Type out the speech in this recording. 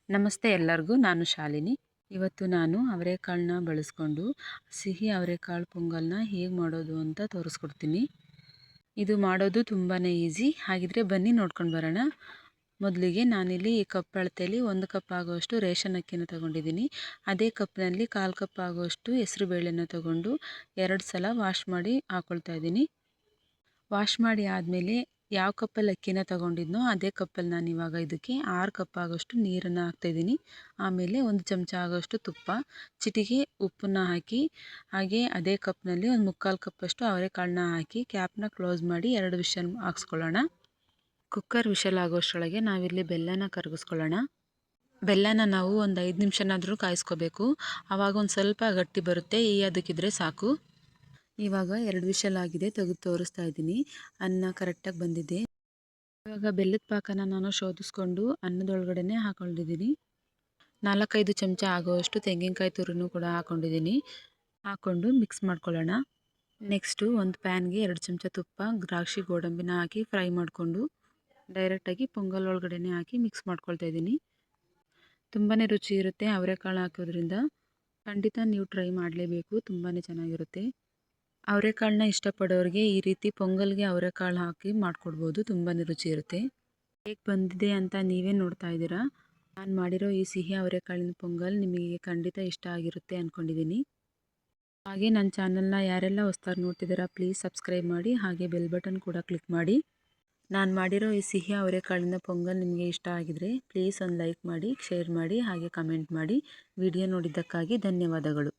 ನಮಸ್ತೆ ಎಲ್ಲರಿಗೂ, ನಾನು ಶಾಲಿನಿ. ಇವತ್ತು ನಾನು ಅವರೆಕಾಳನ್ನ ಬಳಸ್ಕೊಂಡು ಸಿಹಿ ಅವರೆಕಾಳು ಪೊಂಗಲ್ನ ಹೇಗೆ ಮಾಡೋದು ಅಂತ ತೋರಿಸ್ಕೊಡ್ತೀನಿ. ಇದು ಮಾಡೋದು ತುಂಬಾ ಈಸಿ. ಹಾಗಿದ್ರೆ ಬನ್ನಿ ನೋಡ್ಕೊಂಡು ಬರೋಣ. ಮೊದಲಿಗೆ ನಾನಿಲ್ಲಿ ಈ ಕಪ್ ಅಳತೆಯಲ್ಲಿ 1 ಕಪ್ ಆಗುವಷ್ಟು ರೇಷನ್ ಅಕ್ಕಿನ ತೊಗೊಂಡಿದ್ದೀನಿ. ಅದೇ ಕಪ್ನಲ್ಲಿ 1/4 ಕಪ್ ಆಗುವಷ್ಟು ಹೆಸರು ಬೇಳೆನ ತೊಗೊಂಡು 2 ಸಲ ವಾಶ್ ಮಾಡಿ ಹಾಕ್ಕೊಳ್ತಾ ಇದ್ದೀನಿ. ವಾಶ್ ಮಾಡಿ ಆದಮೇಲೆ ಯಾವ ಕಪ್ಪಲ್ಲಿ ಅಕ್ಕಿನ ತೊಗೊಂಡಿದ್ನೋ ಅದೇ ಕಪ್ಪಲ್ಲಿ ನಾನು ಇವಾಗ ಇದಕ್ಕೆ 6 ಕಪ್ ಆಗೋಷ್ಟು ನೀರನ್ನು ಹಾಕ್ತಾಯಿದ್ದೀನಿ. ಆಮೇಲೆ 1 ಚಮಚ ಆಗೋಷ್ಟು ತುಪ್ಪ, ಚಿಟಿಕೆ ಉಪ್ಪನ್ನು ಹಾಕಿ, ಹಾಗೆ ಅದೇ ಕಪ್ನಲ್ಲಿ 1/4 ಕಪ್ಪಷ್ಟು ಅವರೆಕಾಳನ್ನ ಹಾಕಿ ಕ್ಯಾಪ್ನ ಕ್ಲೋಸ್ ಮಾಡಿ 2 ವಿಷಲ್ ಹಾಕ್ಸ್ಕೊಳ್ಳೋಣ. ಕುಕ್ಕರ್ ವಿಷಲ್ ಆಗೋಷ್ಟರೊಳಗೆ ನಾವಿಲ್ಲಿ ಬೆಲ್ಲನ ಕರಗಿಸ್ಕೊಳ್ಳೋಣ. ಬೆಲ್ಲನ ನಾವು ಒಂದು 5 ನಿಮಿಷನಾದರೂ ಕಾಯಿಸ್ಕೋಬೇಕು. ಆವಾಗ ಒಂದು ಸ್ವಲ್ಪ ಗಟ್ಟಿ ಬರುತ್ತೆ. ಅದಕ್ಕಿದ್ರೆ ಸಾಕು. ಇವಾಗ 2 ವಿಷಲ್ ಆಗಿದೆ, ತೆಗೆದು ತೋರಿಸ್ತಾ ಇದ್ದೀನಿ. ಅನ್ನ ಕರೆಕ್ಟಾಗಿ ಬಂದಿದೆ. ಇವಾಗ ಬೆಲ್ಲದ ಪಾಕನ ನಾನು ಶೋಧಿಸ್ಕೊಂಡು ಅನ್ನದೊಳಗಡೆ ಹಾಕೊಂಡಿದ್ದೀನಿ. 4-5 ಚಮಚ ಆಗೋವಷ್ಟು ತೆಂಗಿನಕಾಯಿ ತುರಿನೂ ಕೂಡ ಹಾಕೊಂಡಿದ್ದೀನಿ. ಹಾಕ್ಕೊಂಡು ಮಿಕ್ಸ್ ಮಾಡ್ಕೊಳ್ಳೋಣ. ನೆಕ್ಸ್ಟು ಒಂದು ಪ್ಯಾನ್ಗೆ 2 ಚಮಚ ತುಪ್ಪ, ದ್ರಾಕ್ಷಿ ಗೋಡಂಬಿನ ಹಾಕಿ ಫ್ರೈ ಮಾಡಿಕೊಂಡು ಡೈರೆಕ್ಟಾಗಿ ಪೊಂಗಲ್ ಒಳಗಡೆ ಹಾಕಿ ಮಿಕ್ಸ್ ಮಾಡ್ಕೊಳ್ತಾ ಇದ್ದೀನಿ. ತುಂಬಾ ರುಚಿ ಇರುತ್ತೆ. ಅವರೆಕಾಳು ಹಾಕೋದ್ರಿಂದ ಖಂಡಿತ ನೀವು ಟ್ರೈ ಮಾಡಲೇಬೇಕು. ತುಂಬಾ ಚೆನ್ನಾಗಿರುತ್ತೆ. ಅವರೆಕಾಳನ್ನ ಇಷ್ಟಪಡೋರಿಗೆ ಈ ರೀತಿ ಪೊಂಗಲ್ಗೆ ಅವರೆಕಾಳು ಹಾಕಿ ಮಾಡಿಕೊಡ್ಬೋದು. ತುಂಬಾ ರುಚಿ ಇರುತ್ತೆ. ಹೇಗೆ ಬಂದಿದೆ ಅಂತ ನೀವೇ ನೋಡ್ತಾ ಇದ್ದೀರಾ. ನಾನು ಮಾಡಿರೋ ಈ ಸಿಹಿ ಅವರೆಕಾಳಿನ ಪೊಂಗಲ್ ನಿಮಗೆ ಖಂಡಿತ ಇಷ್ಟ ಆಗಿರುತ್ತೆ ಅಂದ್ಕೊಂಡಿದ್ದೀನಿ. ಹಾಗೆ ನನ್ನ ಚಾನಲ್ನ ಯಾರೆಲ್ಲ ಹೊಸ್ದಾಗಿ ನೋಡ್ತಿದ್ದೀರಾ ಪ್ಲೀಸ್ ಸಬ್ಸ್ಕ್ರೈಬ್ ಮಾಡಿ, ಹಾಗೆ ಬೆಲ್ ಬಟನ್ ಕೂಡ ಕ್ಲಿಕ್ ಮಾಡಿ. ನಾನು ಮಾಡಿರೋ ಈ ಸಿಹಿ ಅವರೆಕಾಳಿನ ಪೊಂಗಲ್ ನಿಮಗೆ ಇಷ್ಟ ಆಗಿದರೆ ಪ್ಲೀಸ್ ಒಂದು ಲೈಕ್ ಮಾಡಿ, ಶೇರ್ ಮಾಡಿ, ಹಾಗೆ ಕಮೆಂಟ್ ಮಾಡಿ. ವಿಡಿಯೋ ನೋಡಿದ್ದಕ್ಕಾಗಿ ಧನ್ಯವಾದಗಳು.